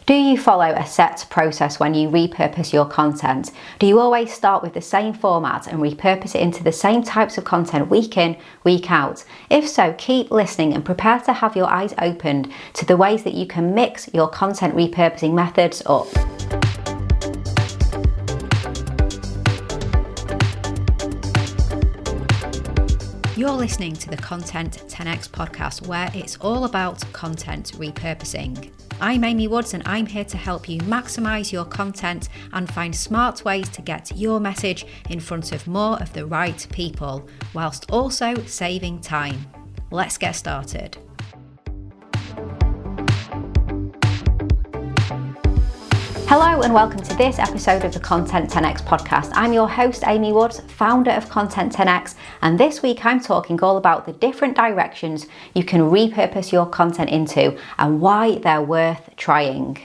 Do you follow a set process when you repurpose your content? Do you always start with the same format and repurpose it into the same types of content week in, week out? If so, keep listening and prepare to have your eyes opened to the ways that you can mix your content repurposing methods up. You're listening to the Content 10x podcast, where it's all about content repurposing. I'm Amy Woods, and I'm here to help you maximize your content and find smart ways to get your message in front of more of the right people, whilst also saving time. Let's get started. Hello and welcome to this episode of the Content 10x podcast. I'm your host, Amy Woods, founder of Content 10x, and this week I'm talking all about the different directions you can repurpose your content into and why they're worth trying.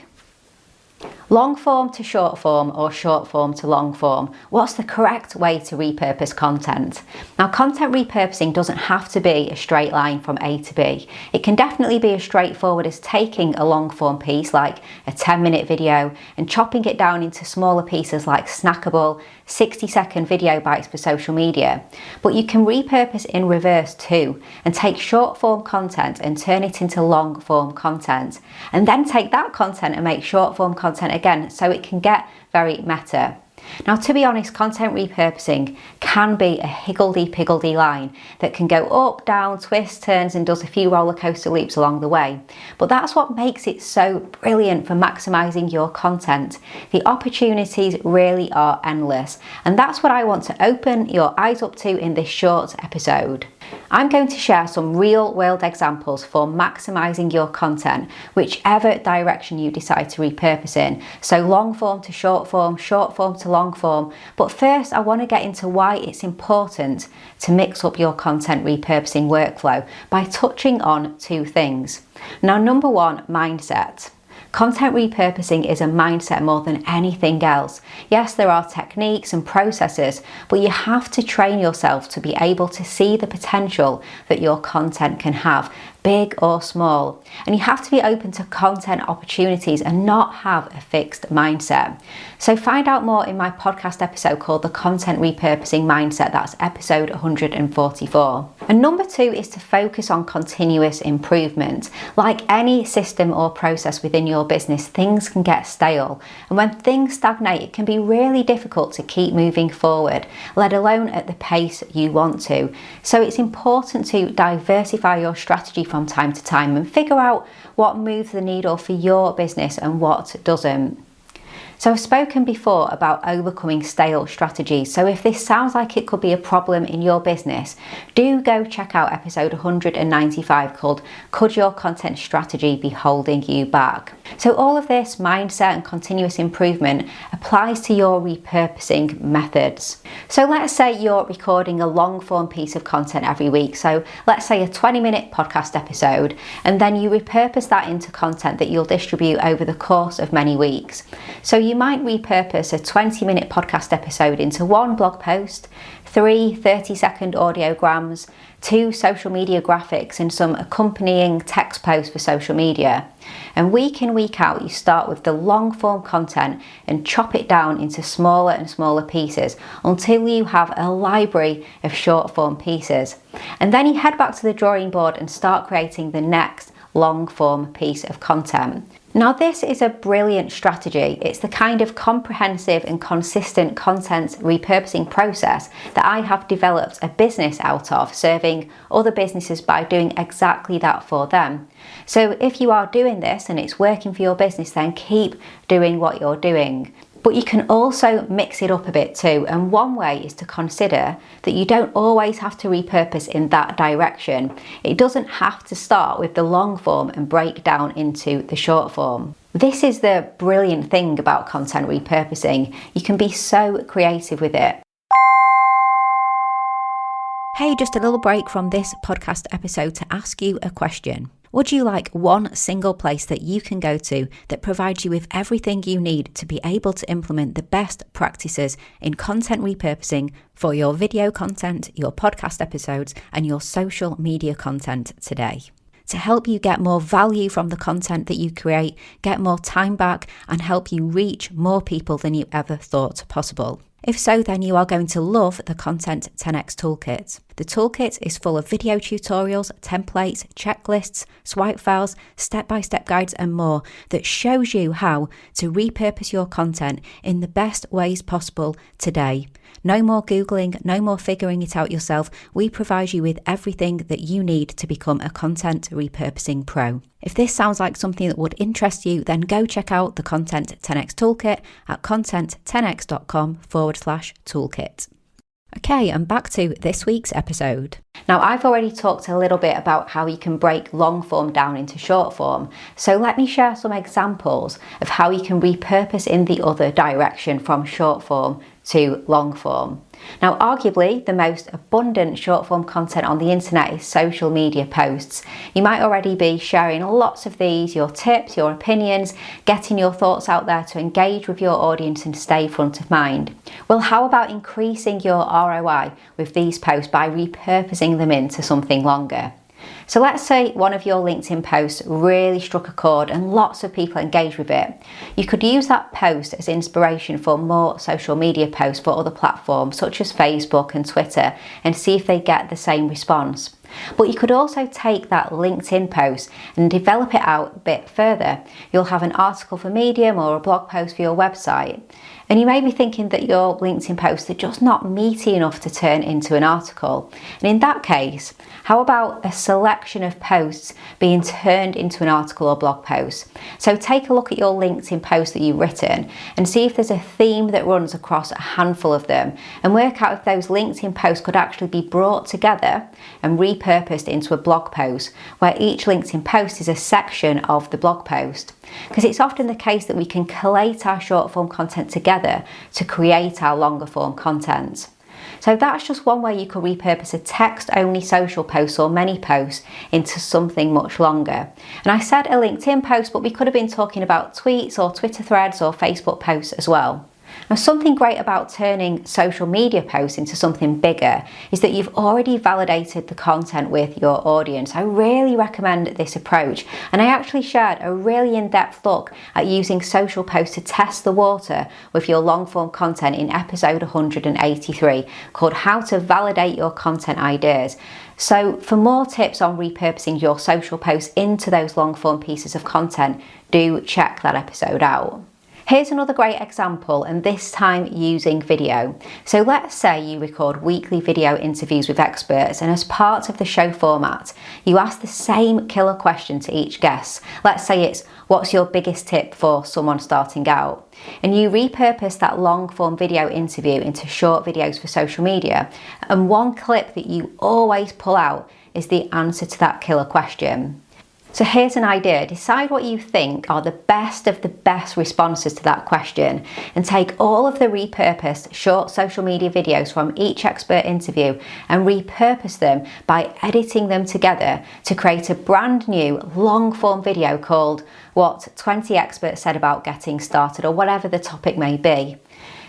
Long form to short form, or short form to long form. What's the correct way to repurpose content? Now, content repurposing doesn't have to be a straight line from A to B. It can definitely be as straightforward as taking a long form piece like a 10-minute video and chopping it down into smaller pieces like snackable 60-second video bites for social media. But you can repurpose in reverse too and take short form content and turn it into long form content, and then take that content and make short form content again, so it can get very meta. Now, to be honest, content repurposing can be a higgledy-piggledy line that can go up, down, twists, turns, and does a few roller coaster loops along the way. But that's what makes it so brilliant for maximizing your content. The opportunities really are endless, and that's what I want to open your eyes up to in this short episode. I'm going to share some real-world examples for maximizing your content, whichever direction you decide to repurpose in. So long form to short form to long form. But first, I want to get into why it's important to mix up your content repurposing workflow by touching on two things. Now, number one, mindset. Content repurposing is a mindset more than anything else. Yes, there are techniques and processes, but you have to train yourself to be able to see the potential that your content can have, big or small. And you have to be open to content opportunities and not have a fixed mindset. So find out more in my podcast episode called The Content Repurposing Mindset. That's episode 144. And number two is to focus on continuous improvement. Like any system or process within your business, things can get stale. And when things stagnate, it can be really difficult to keep moving forward, let alone at the pace you want to. So it's important to diversify your strategy from time to time and figure out what moves the needle for your business and what doesn't. So I've spoken before about overcoming stale strategies. So if this sounds like it could be a problem in your business, do go check out episode 195 called Could Your Content Strategy Be Holding You Back? So all of this mindset and continuous improvement applies to your repurposing methods. So let's say you're recording a long form piece of content every week. So let's say a 20-minute podcast episode, and then you repurpose that into content that you'll distribute over the course of many weeks. So you might repurpose a 20-minute podcast episode into one blog post, 3 30-second audiograms, 2 social media graphics, and some accompanying text posts for social media. And week in, week out, you start with the long form content and chop it down into smaller and smaller pieces until you have a library of short form pieces. And then you head back to the drawing board and start creating the next long form piece of content. Now, this is a brilliant strategy. It's the kind of comprehensive and consistent content repurposing process that I have developed a business out of, serving other businesses by doing exactly that for them. So if you are doing this and it's working for your business, then keep doing what you're doing. But you can also mix it up a bit too, and one way is to consider that you don't always have to repurpose in that direction. It doesn't have to start with the long form and break down into the short form. This is the brilliant thing about content repurposing. You can be so creative with it. Hey, just a little break from this podcast episode to ask you a question. Would you like one single place that you can go to that provides you with everything you need to be able to implement the best practices in content repurposing for your video content, your podcast episodes, and your social media content today? to help you get more value from the content that you create, get more time back, and help you reach more people than you ever thought possible. If so, then you are going to love the Content 10x Toolkit. The toolkit is full of video tutorials, templates, checklists, swipe files, step-by-step guides and more that shows you how to repurpose your content in the best ways possible today. No more Googling, no more figuring it out yourself. We provide you with everything that you need to become a content repurposing pro. If this sounds like something that would interest you, then go check out the Content 10x Toolkit at content10x.com/toolkit. Okay, and back to this week's episode. Now, I've already talked a little bit about how you can break long form down into short form. So let me share some examples of how you can repurpose in the other direction from short form to long form. Now, arguably, the most abundant short form content on the internet is social media posts. You might already be sharing lots of these, your tips, your opinions, getting your thoughts out there to engage with your audience and stay front of mind. Well, how about increasing your ROI with these posts by repurposing them into something longer? So let's say one of your LinkedIn posts really struck a chord and lots of people engaged with it. You could use that post as inspiration for more social media posts for other platforms such as Facebook and Twitter and see if they get the same response. But you could also take that LinkedIn post and develop it out a bit further. You'll have an article for Medium or a blog post for your website. And you may be thinking that your LinkedIn posts are just not meaty enough to turn into an article. And in that case, how about a selection of posts being turned into an article or blog post? So take a look at your LinkedIn posts that you've written and see if there's a theme that runs across a handful of them and work out if those LinkedIn posts could actually be brought together and repurposed into a blog post where each LinkedIn post is a section of the blog post. Because it's often the case that we can collate our short form content together to create our longer form content. So that's just one way you could repurpose a text-only social post or many posts into something much longer. And I said a LinkedIn post, but we could have been talking about tweets or Twitter threads or Facebook posts as well. Now, something great about turning social media posts into something bigger is that you've already validated the content with your audience. I really recommend this approach, and I actually shared a really in-depth look at using social posts to test the water with your long-form content in episode 183 called How to Validate Your Content Ideas. So for more tips on repurposing your social posts into those long-form pieces of content, do check that episode out. Here's another great example, and this time using video. So let's say you record weekly video interviews with experts, and as part of the show format, you ask the same killer question to each guest. Let's say it's, what's your biggest tip for someone starting out? And you repurpose that long form video interview into short videos for social media. And one clip that you always pull out is the answer to that killer question. So here's an idea. Decide what you think are the best of the best responses to that question and take all of the repurposed short social media videos from each expert interview and repurpose them by editing them together to create a brand new long form video called What 20 Experts Said About Getting Started, or whatever the topic may be.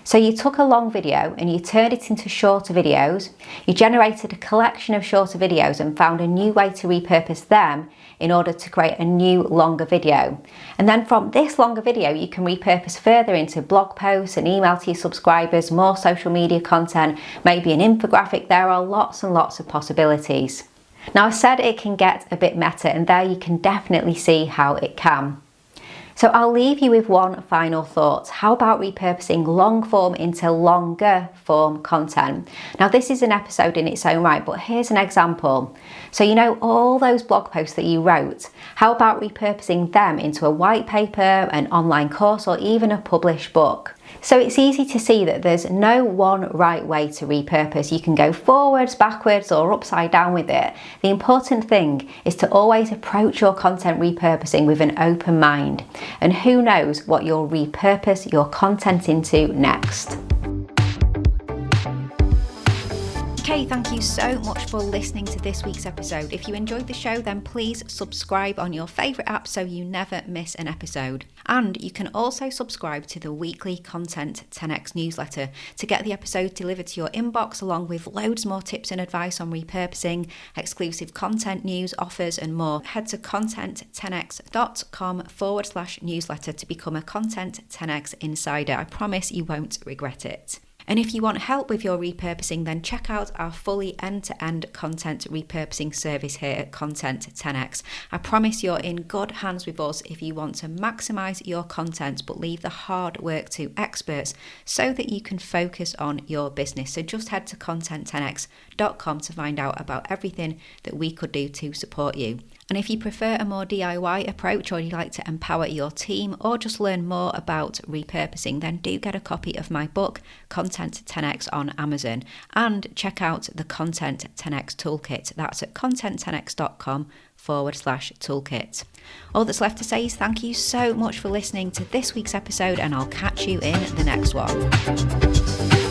So you took a long video and you turned it into shorter videos. You generated a collection of shorter videos and found a new way to repurpose them in order to create a new longer video. And then from this longer video, you can repurpose further into blog posts, an email to your subscribers, more social media content, maybe an infographic. There are lots and lots of possibilities. Now, I said it can get a bit meta, and there you can definitely see how it can. So I'll leave you with one final thought. How about repurposing long form into longer form content? Now, this is an episode in its own right, but here's an example. So you know all those blog posts that you wrote, how about repurposing them into a white paper, an online course, or even a published book? So it's easy to see that there's no one right way to repurpose. You can go forwards, backwards, or upside down with it. The important thing is to always approach your content repurposing with an open mind. And who knows what you'll repurpose your content into next. Okay, Hey, thank you so much for listening to this week's episode. If you enjoyed the show, then please subscribe on your favourite app so you never miss an episode. And you can also subscribe to the weekly Content 10x newsletter to get the episodes delivered to your inbox, along with loads more tips and advice on repurposing, exclusive content news, offers and more. Head to content10x.com/newsletter to become a Content 10x insider. I promise you won't regret it. And if you want help with your repurposing, then check out our fully end-to-end content repurposing service here at Content 10x. I promise you're in good hands with us if you want to maximize your content but leave the hard work to experts so that you can focus on your business. So just head to content10x.com to find out about everything that we could do to support you. And if you prefer a more DIY approach, or you'd like to empower your team, or just learn more about repurposing, then do get a copy of my book, Content 10x, on Amazon, and check out the Content 10x Toolkit. That's at content10x.com/toolkit. All that's left to say is thank you so much for listening to this week's episode, and I'll catch you in the next one.